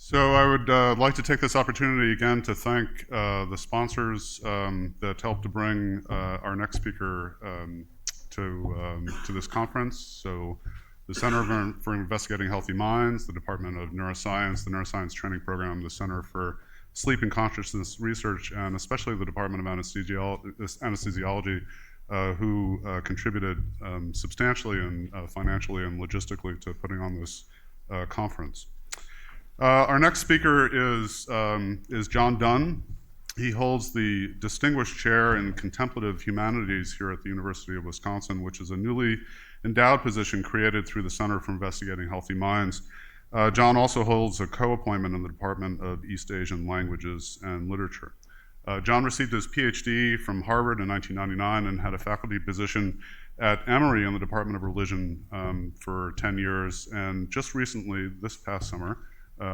So I would like to take this opportunity again to thank the sponsors that helped to bring our next speaker to this conference. So the Center for Investigating Healthy Minds, the Department of Neuroscience, the Neuroscience Training Program, the Center for Sleep and Consciousness Research, and especially the Department of Anesthesiology, who contributed substantially and financially and logistically to putting on this conference. Our next speaker is John Dunn. He holds the Distinguished Chair in Contemplative Humanities here at the University of Wisconsin, which is a newly endowed position created through the Center for Investigating Healthy Minds. John also holds a co-appointment in the Department of East Asian Languages and Literature. John received his PhD from Harvard in 1999 and had a faculty position at Emory in the Department of Religion for 10 years, and just recently, this past summer,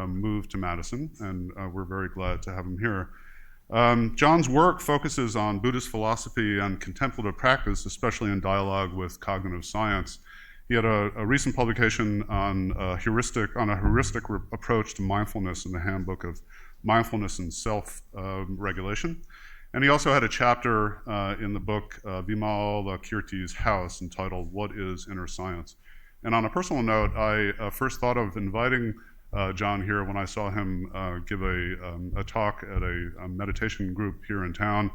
moved to Madison, and we're very glad to have him here. John's work focuses on Buddhist philosophy and contemplative practice, especially in dialogue with cognitive science. He had a recent publication on a heuristic approach to mindfulness in the Handbook of Mindfulness and Self-Regulation. And he also had a chapter in the book Vimalakirti's House entitled What is Inner Science? And on a personal note, I first thought of inviting John here when I saw him give a talk at a meditation group here in town,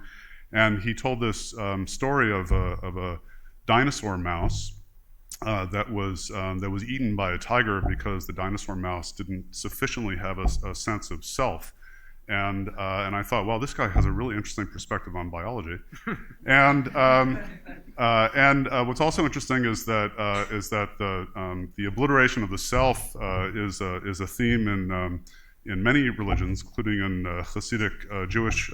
and he told this story of a dinosaur mouse that was eaten by a tiger because the dinosaur mouse didn't sufficiently have a sense of self. And I thought, well, this guy has a really interesting perspective on biology. And what's also interesting is that the obliteration of the self is a theme in many religions, including in Hasidic Jewish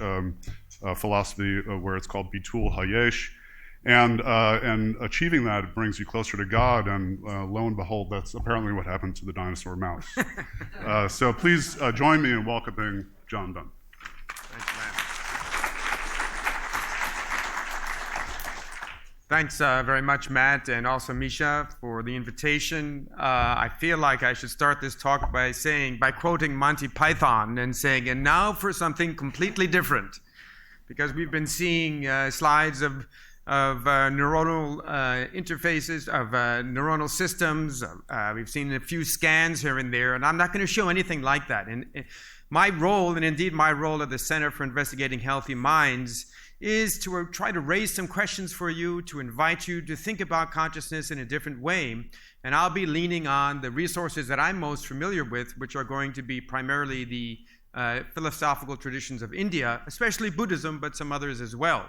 philosophy, where it's called Bitul Hayesh. And achieving that brings you closer to God, and lo and behold, that's apparently what happened to the dinosaur mouse. So please join me in welcoming John Dunn. Thanks, Matt. Thanks very much, Matt, and also Misha for the invitation. I feel like I should start this talk by quoting Monty Python and saying, and now for something completely different, because we've been seeing slides of neuronal interfaces, of neuronal systems. We've seen a few scans here and there, and I'm not going to show anything like that. And my role, and indeed my role at the Center for Investigating Healthy Minds, is to try to raise some questions for you, to invite you to think about consciousness in a different way. And I'll be leaning on the resources that I'm most familiar with, which are going to be primarily the philosophical traditions of India, especially Buddhism, but some others as well.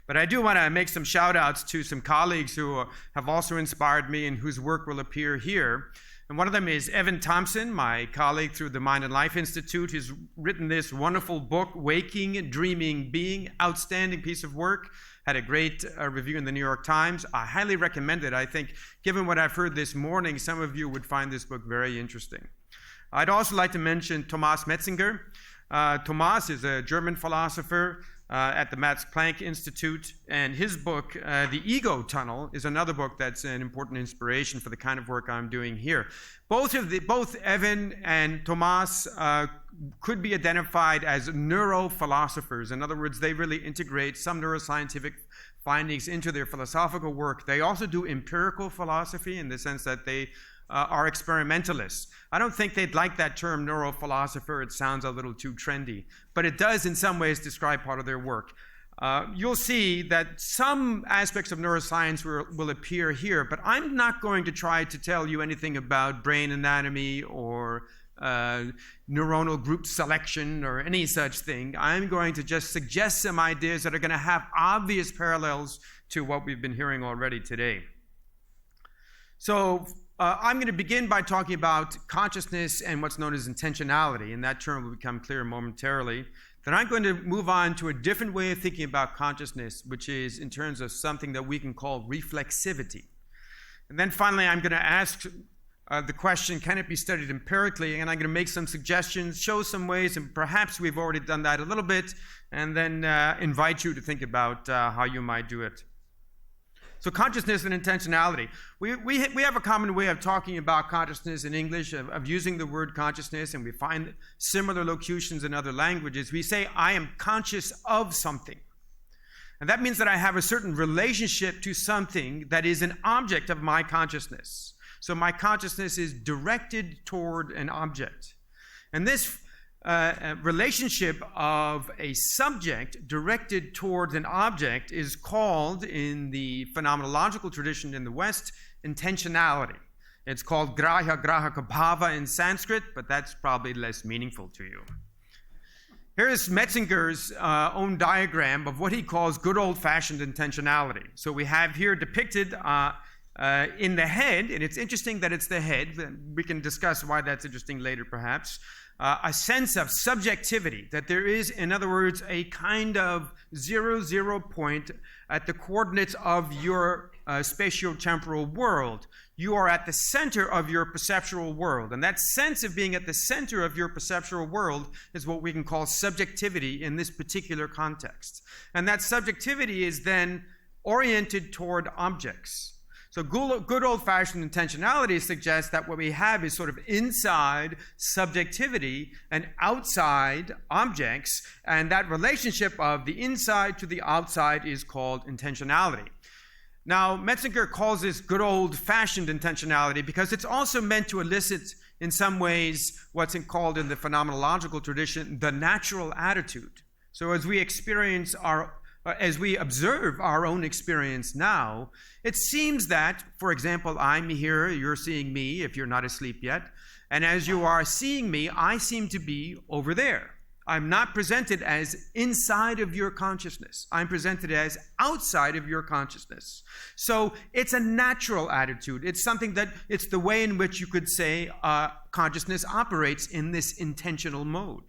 But I do want to make some shout outs to some colleagues who have also inspired me and whose work will appear here. And one of them is Evan Thompson, my colleague through the Mind and Life Institute, who's written this wonderful book, Waking, Dreaming, Being. Outstanding piece of work. Had a great review in the New York Times. I highly recommend it. I think, given what I've heard this morning, some of you would find this book very interesting. I'd also like to mention Thomas Metzinger. Thomas is a German philosopher at the Max Planck Institute, and his book, The Ego Tunnel, is another book that's an important inspiration for the kind of work I'm doing here. Both Evan and Thomas could be identified as neurophilosophers. In other words, they really integrate some neuroscientific findings into their philosophical work. They also do empirical philosophy in the sense that they are experimentalists. I don't think they'd like that term neurophilosopher. It sounds a little too trendy, but it does in some ways describe part of their work. You'll see that some aspects of neuroscience will appear here, but I'm not going to try to tell you anything about brain anatomy or neuronal group selection or any such thing. I'm going to just suggest some ideas that are going to have obvious parallels to what we've been hearing already today. So I'm going to begin by talking about consciousness and what's known as intentionality, and that term will become clear momentarily. Then I'm going to move on to a different way of thinking about consciousness, which is in terms of something that we can call reflexivity. And then finally, I'm going to ask the question, can it be studied empirically? And I'm going to make some suggestions, show some ways, and perhaps we've already done that a little bit, and then invite you to think about how you might do it. So consciousness and intentionality. We have a common way of talking about consciousness in English, of using the word consciousness, and we find similar locutions in other languages. We say, I am conscious of something. And that means that I have a certain relationship to something that is an object of my consciousness. So my consciousness is directed toward an object. And this relationship of a subject directed towards an object is called, in the phenomenological tradition in the West, intentionality. It's called grahya grahaka bhava in Sanskrit, but that's probably less meaningful to you. Here is Metzinger's own diagram of what he calls good old-fashioned intentionality. So we have here depicted in the head, and it's interesting that it's the head. We can discuss why that's interesting later, perhaps. A sense of subjectivity, that there is, in other words, a kind of 0 point at the coordinates of your spatio-temporal world. You are at the center of your perceptual world. And that sense of being at the center of your perceptual world is what we can call subjectivity in this particular context. And that subjectivity is then oriented toward objects. So good old-fashioned intentionality suggests that what we have is sort of inside subjectivity and outside objects, and that relationship of the inside to the outside is called intentionality. Now, Metzinger calls this good old-fashioned intentionality because it's also meant to elicit, in some ways, what's called in the phenomenological tradition, the natural attitude. So as we observe our own experience now, it seems that, for example, I'm here, you're seeing me if you're not asleep yet, and as you are seeing me, I seem to be over there. I'm not presented as inside of your consciousness. I'm presented as outside of your consciousness. So it's a natural attitude. It's something that, it's the way in which you could say consciousness operates in this intentional mode.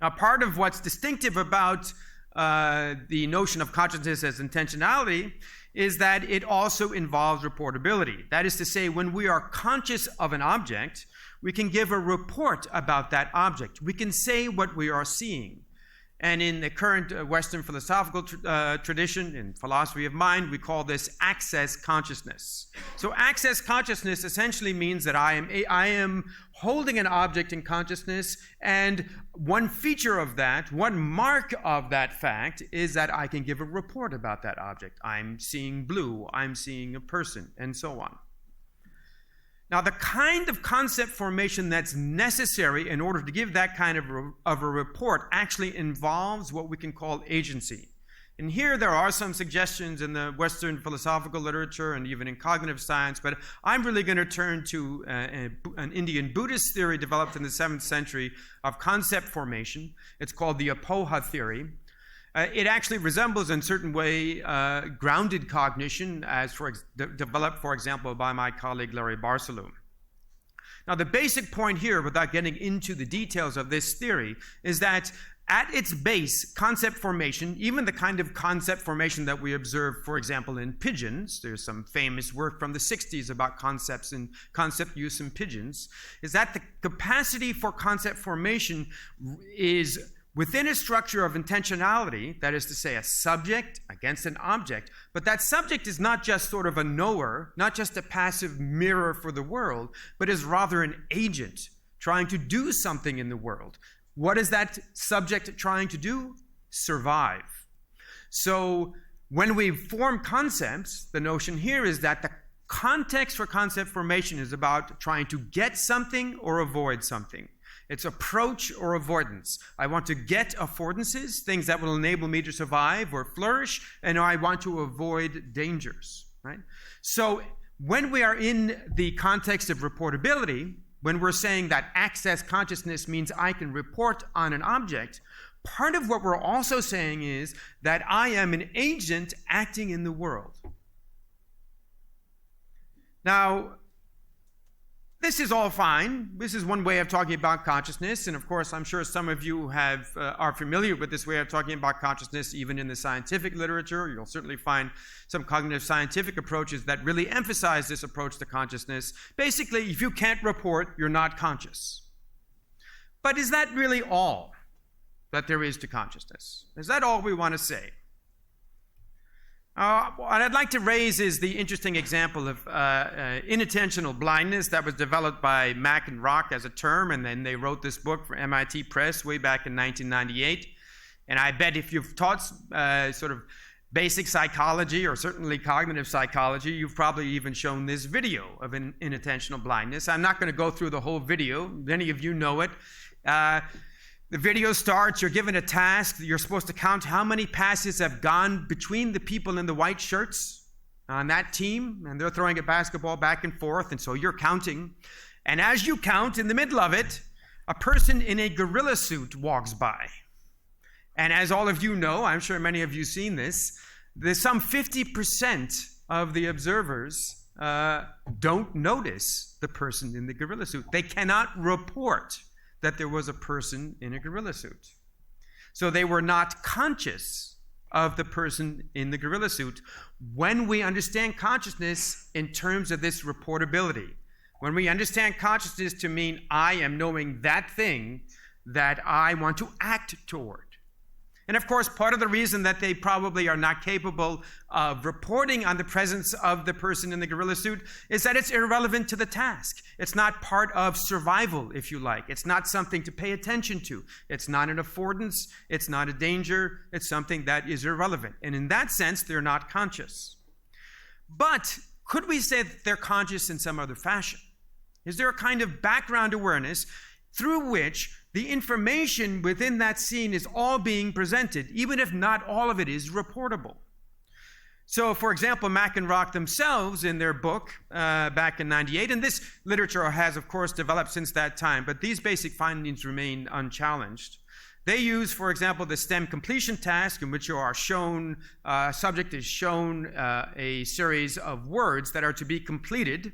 Now, part of what's distinctive about the notion of consciousness as intentionality is that it also involves reportability. That is to say, when we are conscious of an object, we can give a report about that object. We can say what we are seeing. And in the current Western philosophical tradition, in philosophy of mind, we call this access consciousness. So access consciousness essentially means that I am holding an object in consciousness, and one feature of that, one mark of that fact, is that I can give a report about that object. I'm seeing blue, I'm seeing a person, and so on. Now, the kind of concept formation that's necessary in order to give that kind of a report actually involves what we can call agency. And here there are some suggestions in the Western philosophical literature and even in cognitive science, but I'm really going to turn to an Indian Buddhist theory developed in the 7th century of concept formation. It's called the Apoha theory. It actually resembles in a certain way grounded cognition as developed, for example, by my colleague Larry Barcelou. Now, the basic point here, without getting into the details of this theory, is that at its base, concept formation, even the kind of concept formation that we observe, for example, in pigeons, there's some famous work from the 60s about concepts and concept use in pigeons, is that the capacity for concept formation is within a structure of intentionality, that is to say, a subject against an object, but that subject is not just sort of a knower, not just a passive mirror for the world, but is rather an agent trying to do something in the world. What is that subject trying to do? Survive. So when we form concepts, the notion here is that the context for concept formation is about trying to get something or avoid something. It's approach or avoidance. I want to get affordances, things that will enable me to survive or flourish, and I want to avoid dangers, right? So when we are in the context of reportability, when we're saying that access consciousness means I can report on an object, part of what we're also saying is that I am an agent acting in the world. Now, this is all fine. This is one way of talking about consciousness, and of course, I'm sure some of you are familiar with this way of talking about consciousness, even in the scientific literature. You'll certainly find some cognitive scientific approaches that really emphasize this approach to consciousness. Basically, if you can't report, you're not conscious. But is that really all that there is to consciousness? Is that all we want to say? What I'd like to raise is the interesting example of inattentional blindness that was developed by Mack and Rock as a term, and then they wrote this book for MIT Press way back in 1998. And I bet if you've taught sort of basic psychology or certainly cognitive psychology, you've probably even shown this video of inattentional blindness. I'm not going to go through the whole video. Many of you know it. The video starts, you're given a task. You're supposed to count how many passes have gone between the people in the white shirts on that team, and they're throwing a basketball back and forth, and so you're counting. And as you count, in the middle of it, a person in a gorilla suit walks by. And as all of you know, I'm sure many of you have seen this, there's some 50% of the observers don't notice the person in the gorilla suit. They cannot report that there was a person in a gorilla suit. So they were not conscious of the person in the gorilla suit when we understand consciousness in terms of this reportability. When we understand consciousness to mean I am knowing that thing that I want to act toward. And of course, part of the reason that they probably are not capable of reporting on the presence of the person in the gorilla suit is that it's irrelevant to the task. It's not part of survival, if you like. It's not something to pay attention to. It's not an affordance. It's not a danger. It's something that is irrelevant. And in that sense, they're not conscious. But could we say that they're conscious in some other fashion? Is there a kind of background awareness through which the information within that scene is all being presented, even if not all of it is reportable? So, for example, Mack and Rock themselves in their book back in 98, and this literature has, of course, developed since that time, but these basic findings remain unchallenged. They use, for example, the STEM completion task in which you are shown, subject is shown a series of words that are to be completed.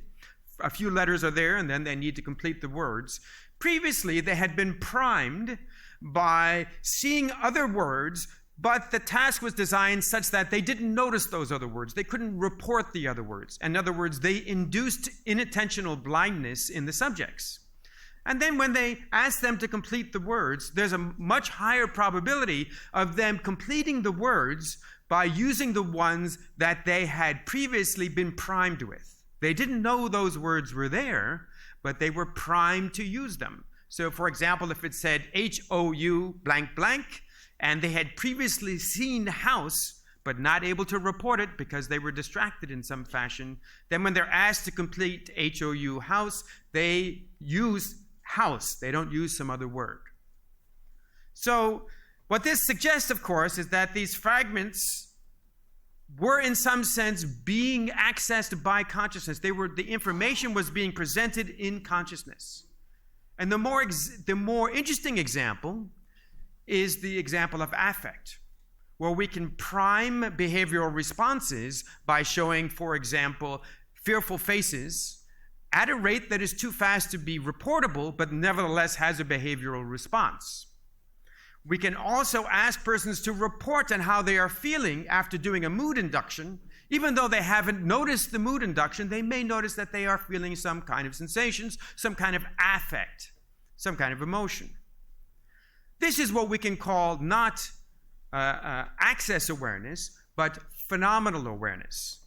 A few letters are there, and then they need to complete the words. Previously, they had been primed by seeing other words, but the task was designed such that they didn't notice those other words. They couldn't report the other words. In other words, they induced inattentional blindness in the subjects. And then when they asked them to complete the words, there's a much higher probability of them completing the words by using the ones that they had previously been primed with. They didn't know those words were there, but they were primed to use them. So, for example, if it said H-O-U blank blank, and they had previously seen house, but not able to report it because they were distracted in some fashion, then when they're asked to complete H-O-U house, they use house. They don't use some other word. So what this suggests, of course, is that these fragments were in some sense being accessed by consciousness. The information was being presented in consciousness. And the more interesting example is the example of affect, where we can prime behavioral responses by showing, for example, fearful faces at a rate that is too fast to be reportable, but nevertheless has a behavioral response. We can also ask persons to report on how they are feeling after doing a mood induction. Even though they haven't noticed the mood induction, they may notice that they are feeling some kind of sensations, some kind of affect, some kind of emotion. This is what we can call not access awareness, but phenomenal awareness.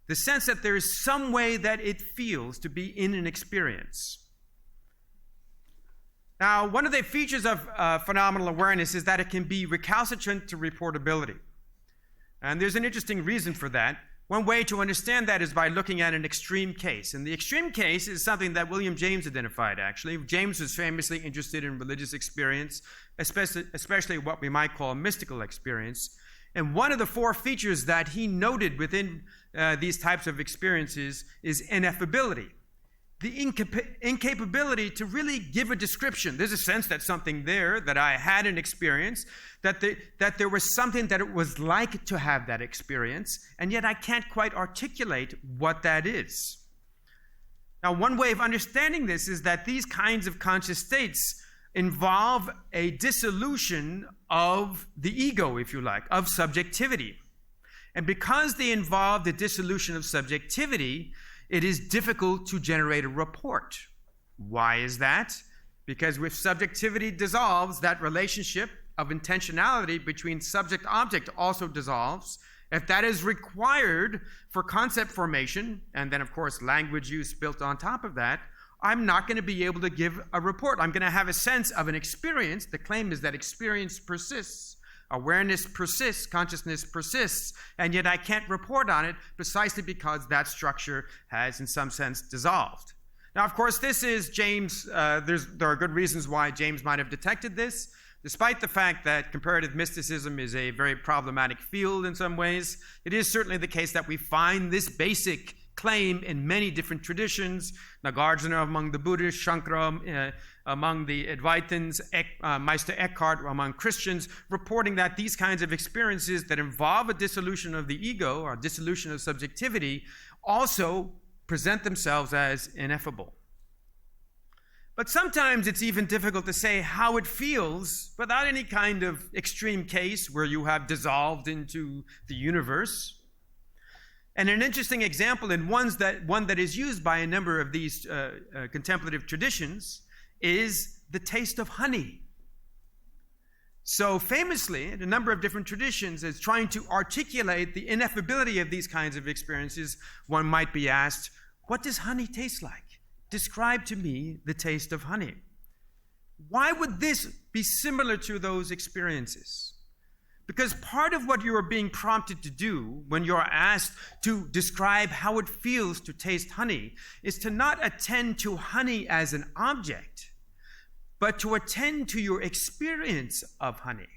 The sense that there is some way that it feels to be in an experience. Now, one of the features of phenomenal awareness is that it can be recalcitrant to reportability. And there's an interesting reason for that. One way to understand that is by looking at an extreme case. And the extreme case is something that William James identified, actually. James was famously interested in religious experience, especially what we might call mystical experience. And one of the four features that he noted within these types of experiences is ineffability. The incapability to really give a description. There's a sense that something there, that I had an experience, that there was something that it was like to have that experience, and yet I can't quite articulate what that is. Now, one way of understanding this is that these kinds of conscious states involve a dissolution of the ego, if you like, of subjectivity. And because they involve the dissolution of subjectivity, it is difficult to generate a report. Why is that? Because if subjectivity dissolves, that relationship of intentionality between subject-object also dissolves, if that is required for concept formation, and then of course language use built on top of that, I'm not going to be able to give a report. I'm going to have a sense of an experience. The claim is that experience persists, awareness persists, consciousness persists, and yet I can't report on it precisely because that structure has in some sense dissolved. Now, of course, this is James, there are good reasons why James might have detected this. Despite the fact that comparative mysticism is a very problematic field in some ways, it is certainly the case that we find this basic claim in many different traditions. Nagarjuna among the Buddhists, Shankara among the Advaitins, Meister Eckhart among Christians, reporting that these kinds of experiences that involve a dissolution of the ego or dissolution of subjectivity also present themselves as ineffable. But sometimes it's even difficult to say how it feels without any kind of extreme case where you have dissolved into the universe. And an interesting example, and one that is used by a number of these contemplative traditions, is the taste of honey. So famously, in a number of different traditions, as trying to articulate the ineffability of these kinds of experiences, one might be asked, what does honey taste like? Describe to me the taste of honey. Why would this be similar to those experiences? Because part of what you are being prompted to do when you're asked to describe how it feels to taste honey is to not attend to honey as an object, but to attend to your experience of honey.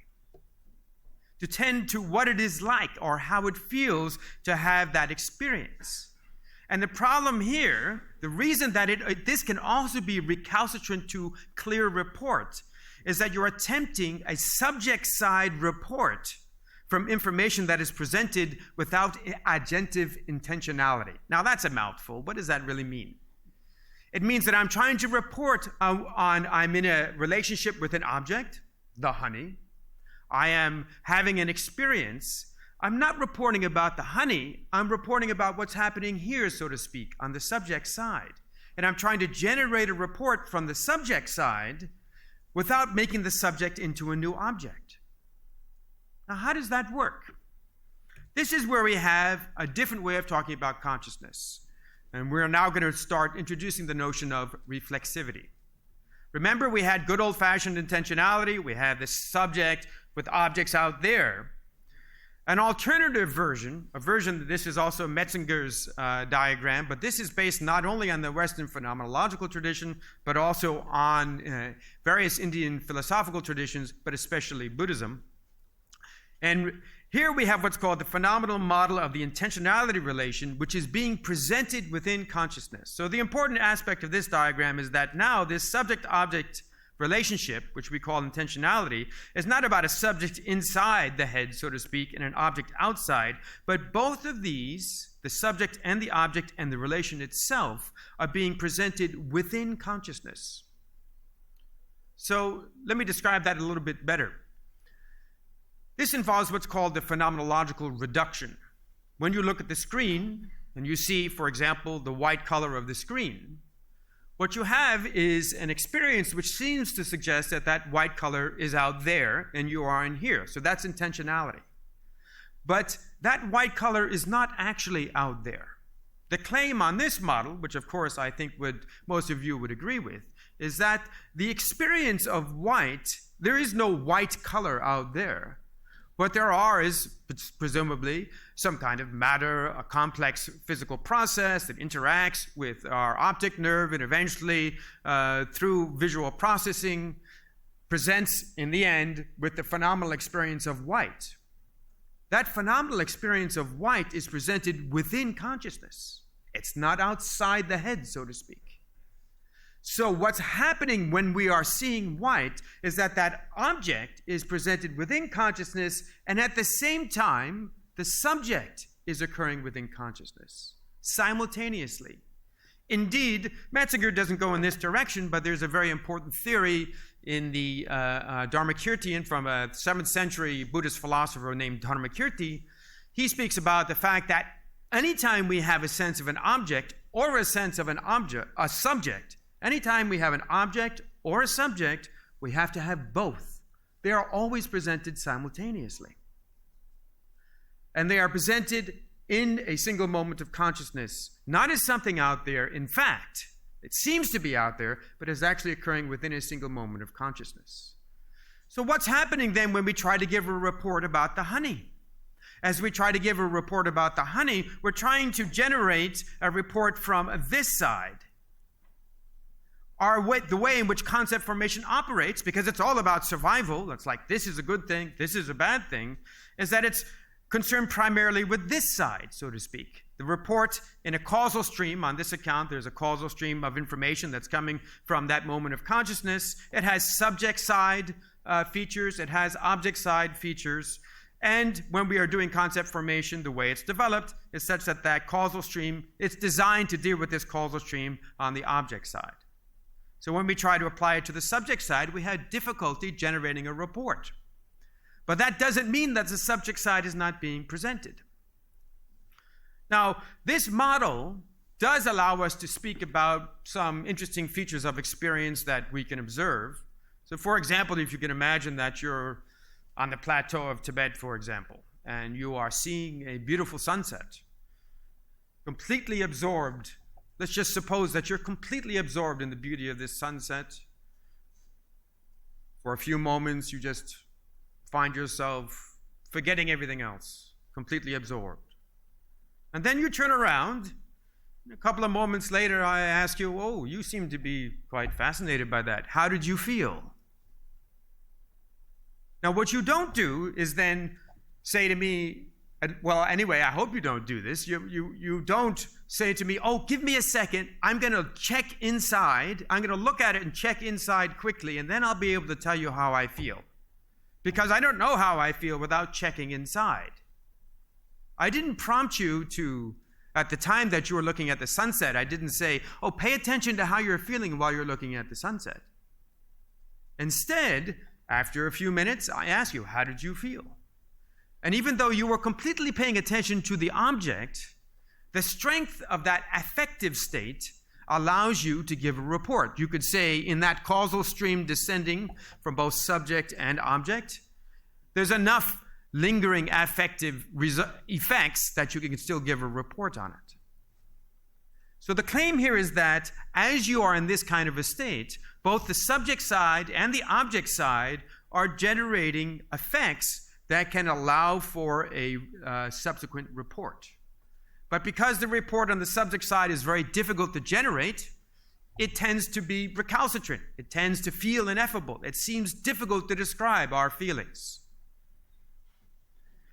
To tend to what it is like or how it feels to have that experience. And the problem here, the reason that this can also be recalcitrant to clear report, is that you're attempting a subject-side report from information that is presented without agentive intentionality. Now that's a mouthful. What does that really mean? It means that I'm trying to report I'm in a relationship with an object, the honey. I am having an experience. I'm not reporting about the honey, I'm reporting about what's happening here, so to speak, on the subject side. And I'm trying to generate a report from the subject side without making the subject into a new object. Now, how does that work? This is where we have a different way of talking about consciousness. And we're now going to start introducing the notion of reflexivity. Remember, we had good old-fashioned intentionality. We have the subject with objects out there. An alternative version, this is also Metzinger's diagram, but this is based not only on the Western phenomenological tradition, but also on various Indian philosophical traditions, but especially Buddhism. And here we have what's called the phenomenal model of the intentionality relation, which is being presented within consciousness. So the important aspect of this diagram is that now this subject-object relationship, which we call intentionality, is not about a subject inside the head, so to speak, and an object outside, but both of these, the subject and the object and the relation itself, are being presented within consciousness. So let me describe that a little bit better. This involves what's called the phenomenological reduction. When you look at the screen and you see, for example, the white color of the screen, what you have is an experience which seems to suggest that that white color is out there and you are in here. So that's intentionality. But that white color is not actually out there. The claim on this model, which of course I think most of you would agree with, is that the experience of white, there is no white color out there. What there is presumably some kind of matter, a complex physical process that interacts with our optic nerve and eventually through visual processing presents in the end with the phenomenal experience of white. That phenomenal experience of white is presented within consciousness. It's not outside the head, so to speak. So what's happening when we are seeing white is that that object is presented within consciousness, and at the same time, the subject is occurring within consciousness simultaneously. Indeed, Metzinger doesn't go in this direction, but there's a very important theory in the Dharmakirti from a 7th century Buddhist philosopher named Dharmakirti. He speaks about the fact that anytime we have a sense of an object or a sense of a subject, anytime we have an object or a subject, we have to have both. They are always presented simultaneously. And they are presented in a single moment of consciousness, not as something out there. In fact, it seems to be out there, but is actually occurring within a single moment of consciousness. So what's happening then when we try to give a report about the honey? As we try to give a report about the honey, we're trying to generate a report from this side. The way in which concept formation operates, because it's all about survival, it's like this is a good thing, this is a bad thing, is that it's concerned primarily with this side, so to speak. The report in a causal stream, on this account, there's a causal stream of information that's coming from that moment of consciousness. It has subject side features, it has object side features. And when we are doing concept formation, the way it's developed is such that that causal stream, it's designed to deal with this causal stream on the object side. So when we try to apply it to the subject side, we had difficulty generating a report. But that doesn't mean that the subject side is not being presented. Now, this model does allow us to speak about some interesting features of experience that we can observe. So for example, if you can imagine that you're on the plateau of Tibet, for example, and you are seeing a beautiful sunset, completely absorbed. Let's just suppose that you're completely absorbed in the beauty of this sunset. For a few moments, you just find yourself forgetting everything else, completely absorbed. And then you turn around. A couple of moments later, I ask you, oh, you seem to be quite fascinated by that. How did you feel? Now, what you don't do is then say to me, well, anyway, I hope you don't do this. You don't say to me, oh, give me a second. I'm going to check inside. I'm going to look at it and check inside quickly, and then I'll be able to tell you how I feel. Because I don't know how I feel without checking inside. I didn't prompt you to, at the time that you were looking at the sunset, I didn't say, oh, pay attention to how you're feeling while you're looking at the sunset. Instead, after a few minutes, I ask you, how did you feel? And even though you were completely paying attention to the object, the strength of that affective state allows you to give a report. You could say in that causal stream descending from both subject and object, there's enough lingering affective effects that you can still give a report on it. So the claim here is that as you are in this kind of a state, both the subject side and the object side are generating effects that can allow for a subsequent report. But because the report on the subject side is very difficult to generate, it tends to be recalcitrant. It tends to feel ineffable. It seems difficult to describe our feelings.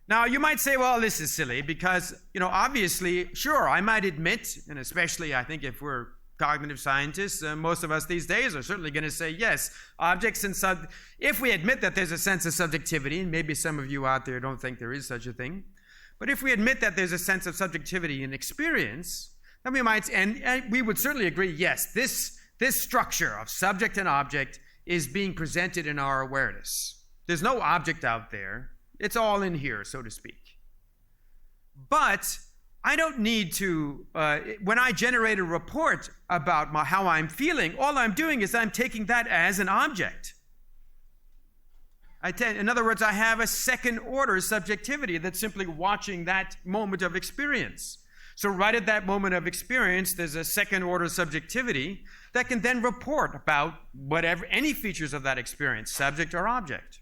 Now, you might say, well, this is silly because, obviously, sure, I might admit, and especially I think if we're cognitive scientists, most of us these days are certainly going to say, yes, objects and if we admit that there's a sense of subjectivity, and maybe some of you out there don't think there is such a thing, but if we admit that there's a sense of subjectivity in experience, then we might, and we would certainly agree, yes, this structure of subject and object is being presented in our awareness. There's no object out there. It's all in here, so to speak. But I don't need to, when I generate a report about how I'm feeling, all I'm doing is I'm taking that as an object. In other words, I have a second order subjectivity that's simply watching that moment of experience. So right at that moment of experience, there's a second order subjectivity that can then report about any features of that experience, subject or object.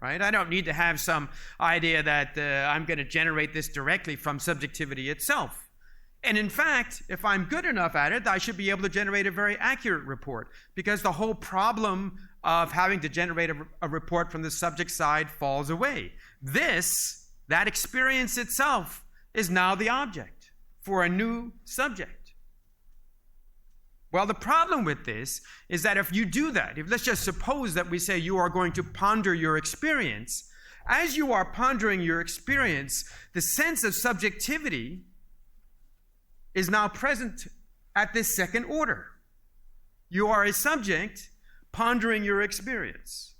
Right? I don't need to have some idea that I'm going to generate this directly from subjectivity itself. And in fact, if I'm good enough at it, I should be able to generate a very accurate report, because the whole problem of having to generate a report from the subject side falls away. That experience itself, is now the object for a new subject. Well, the problem with this is that if you do that, let's just suppose that we say you are going to ponder your experience, as you are pondering your experience, the sense of subjectivity is now present at this second order. You are a subject pondering your experience.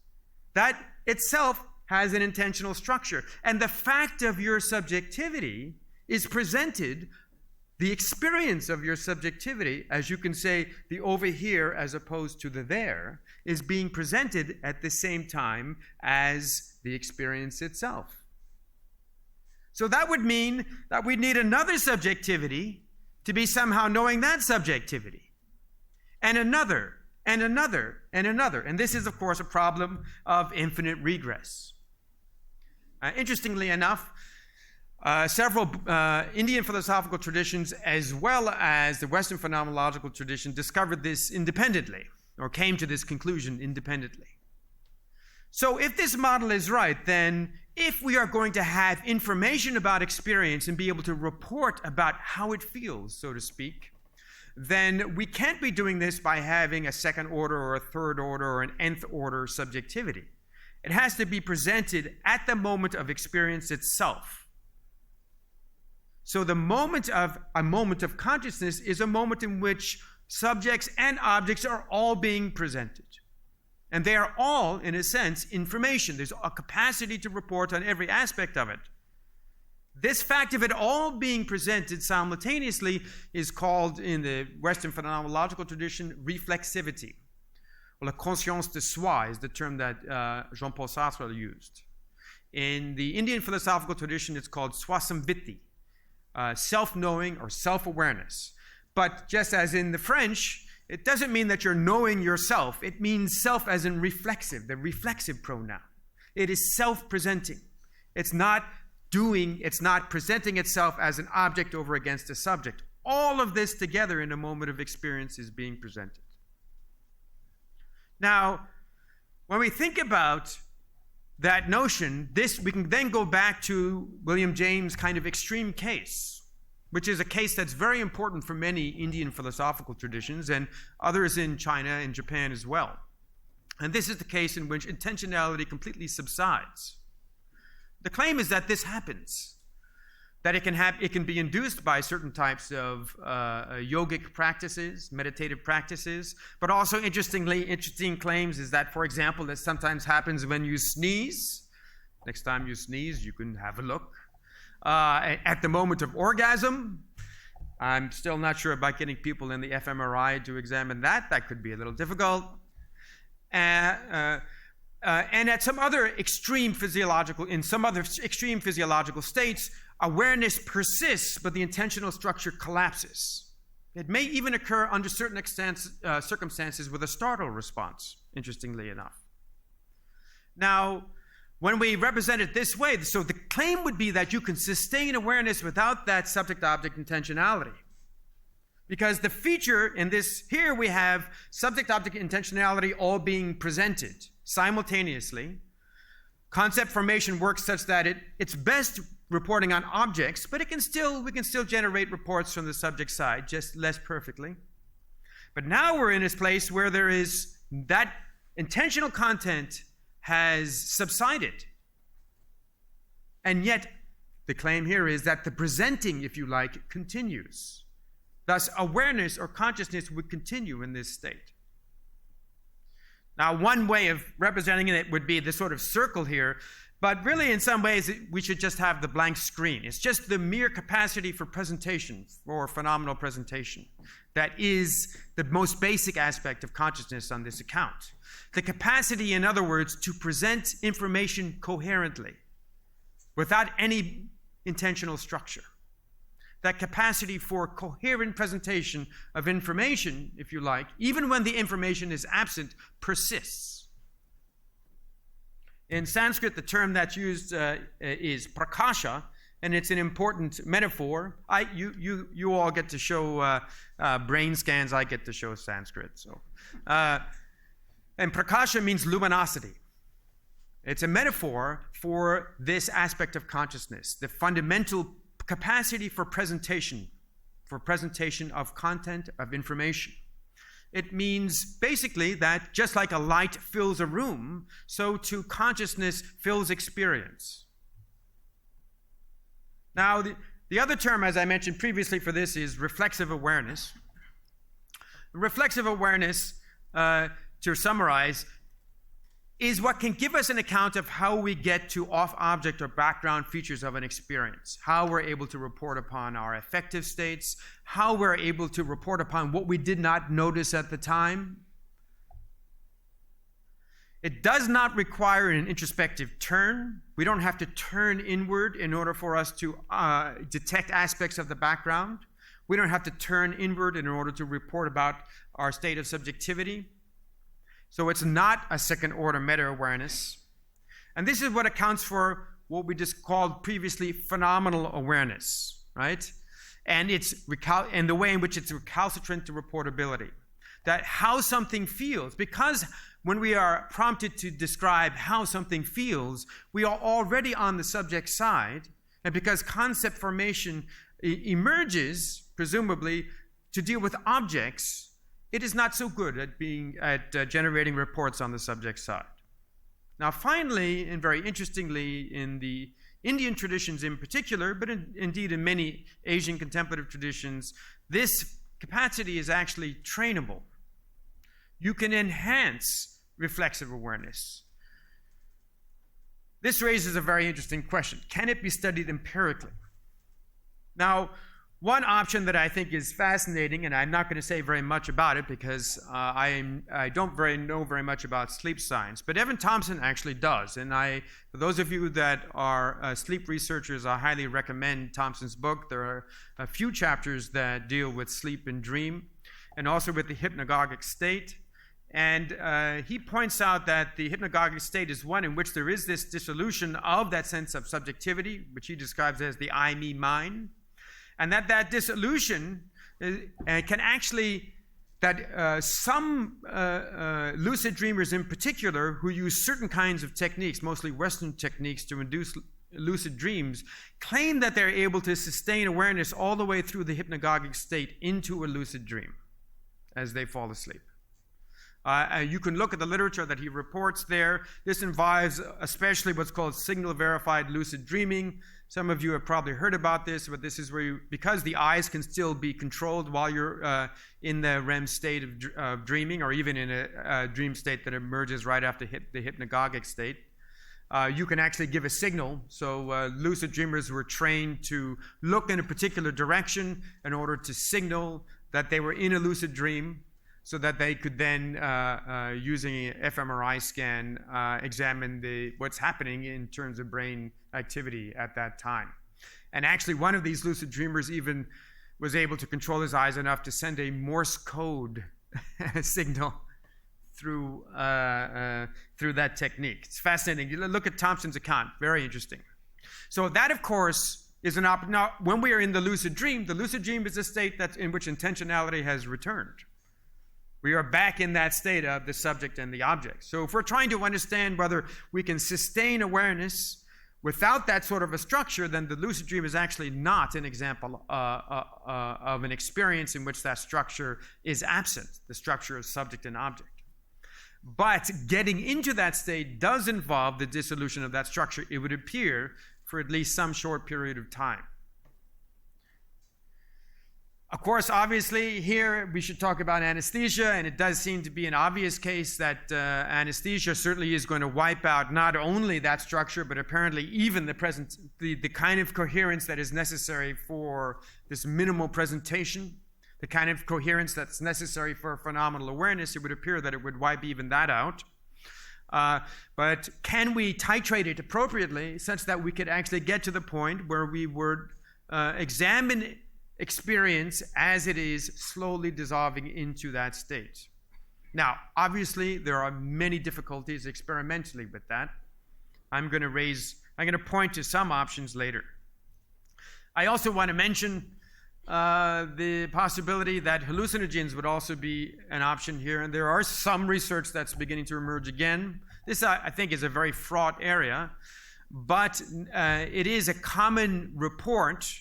That itself has an intentional structure. And the fact of your subjectivity is presented. The experience of your subjectivity, as you can say, the over here as opposed to the there, is being presented at the same time as the experience itself. So that would mean that we need another subjectivity to be somehow knowing that subjectivity. And another, and another, and another. And this is, of course, a problem of infinite regress. Interestingly enough, several Indian philosophical traditions, as well as the Western phenomenological tradition, discovered this independently, or came to this conclusion independently. So if this model is right, then if we are going to have information about experience and be able to report about how it feels, so to speak, then we can't be doing this by having a second order or a third order or an nth order subjectivity. It has to be presented at the moment of experience itself. So a moment of consciousness is a moment in which subjects and objects are all being presented. And they are all, in a sense, information. There's a capacity to report on every aspect of it. This fact of it all being presented simultaneously is called, in the Western phenomenological tradition, reflexivity. La conscience de soi is the term that Jean-Paul Sartre used. In the Indian philosophical tradition, it's called swasamviti, self-knowing or self-awareness. But just as in the French, it doesn't mean that you're knowing yourself. It means self as in reflexive, the reflexive pronoun. It is self-presenting. It's not presenting itself as an object over against a subject. All of this together in a moment of experience is being presented. Now, when we think about that notion, we can then go back to William James' kind of extreme case, which is a case that's very important for many Indian philosophical traditions and others in China and Japan as well. And this is the case in which intentionality completely subsides. The claim is that this happens, that it can be induced by certain types of yogic practices, meditative practices, but also interesting claims is that, for example, that sometimes happens when you sneeze. Next time you sneeze, you can have a look. At the moment of orgasm, I'm still not sure about getting people in the fMRI to examine that. That could be a little difficult. And at some other extreme physiological states, awareness persists, but the intentional structure collapses. It may even occur under certain circumstances with a startle response, interestingly enough. Now, when we represent it this way, so the claim would be that you can sustain awareness without that subject-object intentionality. Because the feature in this, here we have subject-object intentionality all being presented simultaneously. Concept formation works such that it's best reporting on objects, but we can still generate reports from the subject side, just less perfectly. But now we're in this place where there is that intentional content has subsided. And yet, the claim here is that the presenting, if you like, continues. Thus, awareness or consciousness would continue in this state. Now, one way of representing it would be this sort of circle here, but really in some ways we should just have the blank screen. It's just the mere capacity for presentation, for phenomenal presentation, that is the most basic aspect of consciousness on this account. The capacity, in other words, to present information coherently, without any intentional structure. That capacity for coherent presentation of information, if you like, even when the information is absent, persists. In Sanskrit, the term that's used is prakasha, and it's an important metaphor. You all get to show brain scans. I get to show Sanskrit. So, and prakasha means luminosity. It's a metaphor for this aspect of consciousness, the fundamental capacity for presentation of content, of information. It means basically that just like a light fills a room, so too consciousness fills experience. Now, the other term, as I mentioned previously for this, is reflexive awareness. Reflexive awareness, to summarize, is what can give us an account of how we get to off-object or background features of an experience, how we're able to report upon our affective states, how we're able to report upon what we did not notice at the time. It does not require an introspective turn. We don't have to turn inward in order for us to detect aspects of the background. We don't have to turn inward in order to report about our state of subjectivity. So it's not a second-order meta-awareness. And this is what accounts for what we just called previously phenomenal awareness, right? And and the way in which it's recalcitrant to reportability. That how something feels, because when we are prompted to describe how something feels, we are already on the subject side, and because concept formation emerges, presumably, to deal with objects, it is not so good at generating reports on the subject side. Now, finally, and very interestingly, in the Indian traditions in particular, but indeed in many Asian contemplative traditions, this capacity is actually trainable. You can enhance reflexive awareness. This raises a very interesting question. Can it be studied empirically? Now, one option that I think is fascinating, and I'm not going to say very much about it because I don't know very much about sleep science, but Evan Thompson actually does. And for those of you that are sleep researchers, I highly recommend Thompson's book. There are a few chapters that deal with sleep and dream, and also with the hypnagogic state. And he points out that the hypnagogic state is one in which there is this dissolution of that sense of subjectivity, which he describes as the I, me, mine. And that dissolution can actually, some lucid dreamers in particular who use certain kinds of techniques, mostly Western techniques to induce lucid dreams, claim that they're able to sustain awareness all the way through the hypnagogic state into a lucid dream as they fall asleep. You can look at the literature that he reports there. This involves especially what's called signal-verified lucid dreaming. Some of you have probably heard about this, but this is where because the eyes can still be controlled while you're in the REM state of dreaming, or even in a dream state that emerges right after the hypnagogic state, you can actually give a signal. So lucid dreamers were trained to look in a particular direction in order to signal that they were in a lucid dream, so that they could then, using an fMRI scan, examine what's happening in terms of brain activity at that time. And actually, one of these lucid dreamers even was able to control his eyes enough to send a Morse code signal through that technique. It's fascinating. You look at Thompson's account. Very interesting. So that, of course, is an option. Now, when we are in the lucid dream is a state in which intentionality has returned. We are back in that state of the subject and the object. So if we're trying to understand whether we can sustain awareness without that sort of a structure, then the lucid dream is actually not an example of an experience in which that structure is absent, the structure of subject and object. But getting into that state does involve the dissolution of that structure, it would appear, for at least some short period of time. Of course, obviously, here we should talk about anesthesia, and it does seem to be an obvious case that anesthesia certainly is going to wipe out not only that structure, but apparently even the kind of coherence that is necessary for this minimal presentation, the kind of coherence that's necessary for phenomenal awareness. It would appear that it would wipe even that out. But can we titrate it appropriately such that we could actually get to the point where we would examine experience as it is slowly dissolving into that state? Now, obviously, there are many difficulties experimentally with that. I'm going to point to some options later. I also want to mention the possibility that hallucinogens would also be an option here, and there are some research that's beginning to emerge again. This, I think, is a very fraught area, but it is a common report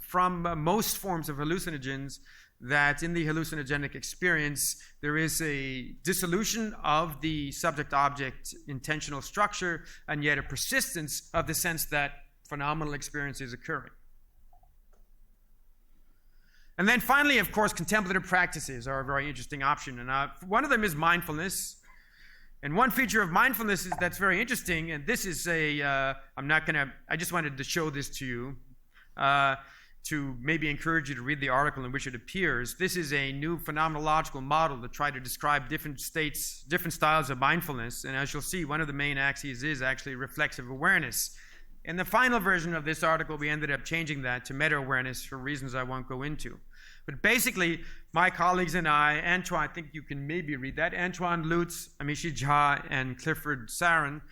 from most forms of hallucinogens that in the hallucinogenic experience there is a dissolution of the subject-object intentional structure and yet a persistence of the sense that phenomenal experience is occurring. And then finally, of course, contemplative practices are a very interesting option, and one of them is mindfulness. And one feature of mindfulness that's very interesting, and this is I just wanted to show this to you. to maybe encourage you to read the article in which it appears. This is a new phenomenological model to try to describe different states, different styles of mindfulness. And as you'll see, one of the main axes is actually reflexive awareness. In the final version of this article, we ended up changing that to meta-awareness for reasons I won't go into. But basically, my colleagues and I think you can maybe read that, Antoine Lutz, Amishi Jha, and Clifford Saran,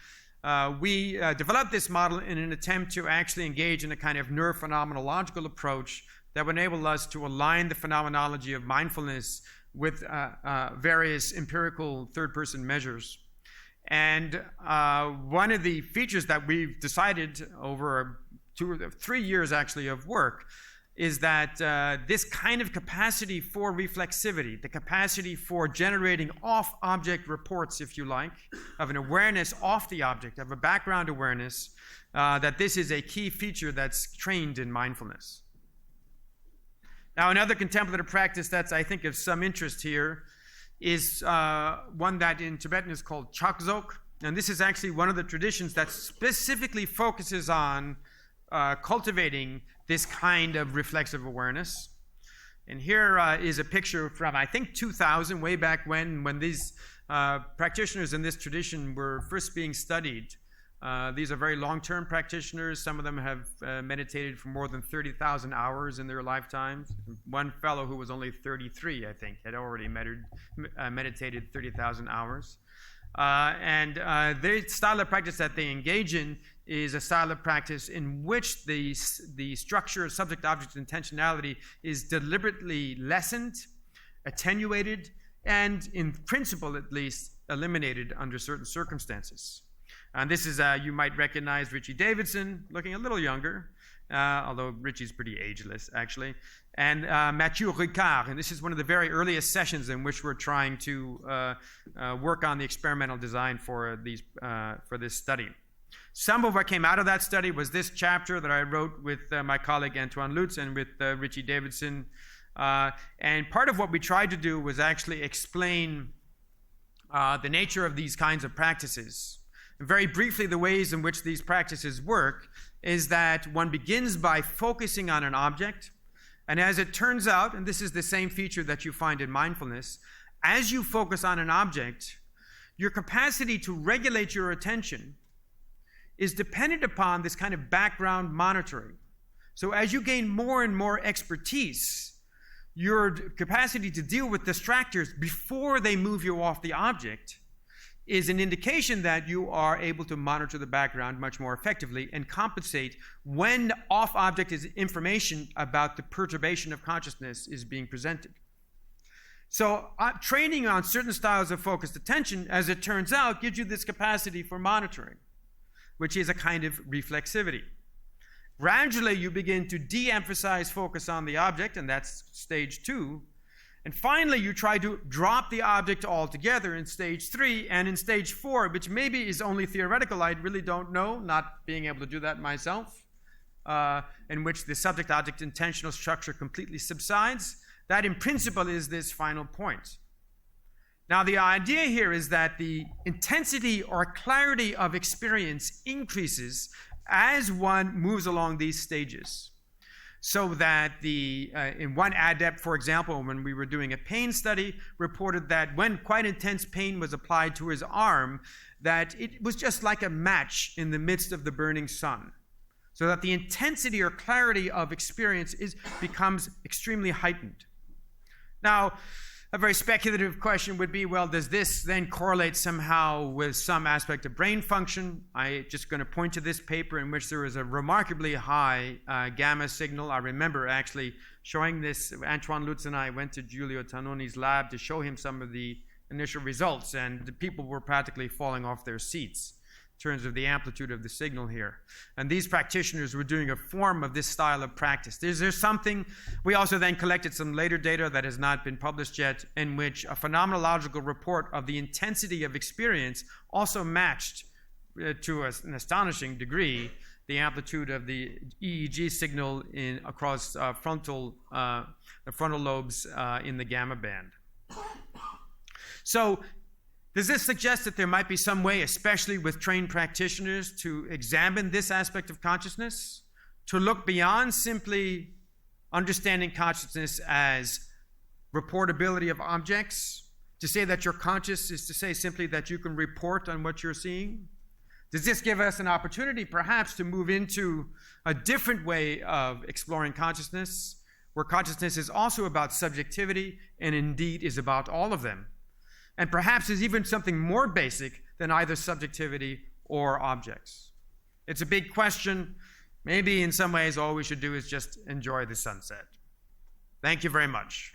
we developed this model in an attempt to actually engage in a kind of neurophenomenological approach that would enable us to align the phenomenology of mindfulness with various empirical third-person measures. And one of the features that we've decided over 2 or 3 years actually of work is that this kind of capacity for reflexivity, the capacity for generating off-object reports, if you like, of an awareness off the object, of a background awareness, that this is a key feature that's trained in mindfulness. Now, another contemplative practice that's, I think, of some interest here is one that in Tibetan is called Chakzok. And this is actually one of the traditions that specifically focuses on cultivating this kind of reflexive awareness. And here is a picture from, I think, 2000, way back when these practitioners in this tradition were first being studied. These are very long-term practitioners. Some of them have meditated for more than 30,000 hours in their lifetimes. One fellow who was only 33, I think, had already meditated 30,000 hours. And the style of practice that they engage in is a style of practice in which the structure of subject-object intentionality is deliberately lessened, attenuated, and in principle at least eliminated under certain circumstances. And this is, you might recognize Richie Davidson, looking a little younger, although Richie's pretty ageless actually, and Mathieu Ricard. And this is one of the very earliest sessions in which we're trying to work on the experimental design for this study. Some of what came out of that study was this chapter that I wrote with my colleague Antoine Lutz and with Richie Davidson. And part of what we tried to do was actually explain the nature of these kinds of practices. And very briefly, the ways in which these practices work is that one begins by focusing on an object. And as it turns out, and this is the same feature that you find in mindfulness, as you focus on an object, your capacity to regulate your attention is dependent upon this kind of background monitoring. So as you gain more and more expertise, your capacity to deal with distractors before they move you off the object is an indication that you are able to monitor the background much more effectively and compensate when off-object information about the perturbation of consciousness is being presented. So training on certain styles of focused attention, as it turns out, gives you this capacity for monitoring, which is a kind of reflexivity. Gradually, you begin to de-emphasize focus on the object, and that's stage 2. And finally, you try to drop the object altogether in stage 3, and in stage 4, which maybe is only theoretical, I really don't know, not being able to do that myself, in which the subject-object intentional structure completely subsides. That, in principle, is this final point. Now, the idea here is that the intensity or clarity of experience increases as one moves along these stages. So that in one adept, for example, when we were doing a pain study, reported that when quite intense pain was applied to his arm, that it was just like a match in the midst of the burning sun. So that the intensity or clarity of experience becomes extremely heightened. Now, a very speculative question would be, well, does this then correlate somehow with some aspect of brain function? I'm just going to point to this paper in which there is a remarkably high gamma signal. I remember actually showing this. Antoine Lutz and I went to Giulio Tannoni's lab to show him some of the initial results, and the people were practically falling off their seats in terms of the amplitude of the signal here. And these practitioners were doing a form of this style of practice. Is there something? We also then collected some later data that has not been published yet, in which a phenomenological report of the intensity of experience also matched to an astonishing degree the amplitude of the EEG signal across the frontal lobes in the gamma band. So does this suggest that there might be some way, especially with trained practitioners, to examine this aspect of consciousness, to look beyond simply understanding consciousness as reportability of objects? To say that you're conscious is to say simply that you can report on what you're seeing? Does this give us an opportunity perhaps to move into a different way of exploring consciousness, where consciousness is also about subjectivity and indeed is about all of them, and perhaps is even something more basic than either subjectivity or objects? It's a big question. Maybe in some ways all we should do is just enjoy the sunset. Thank you very much.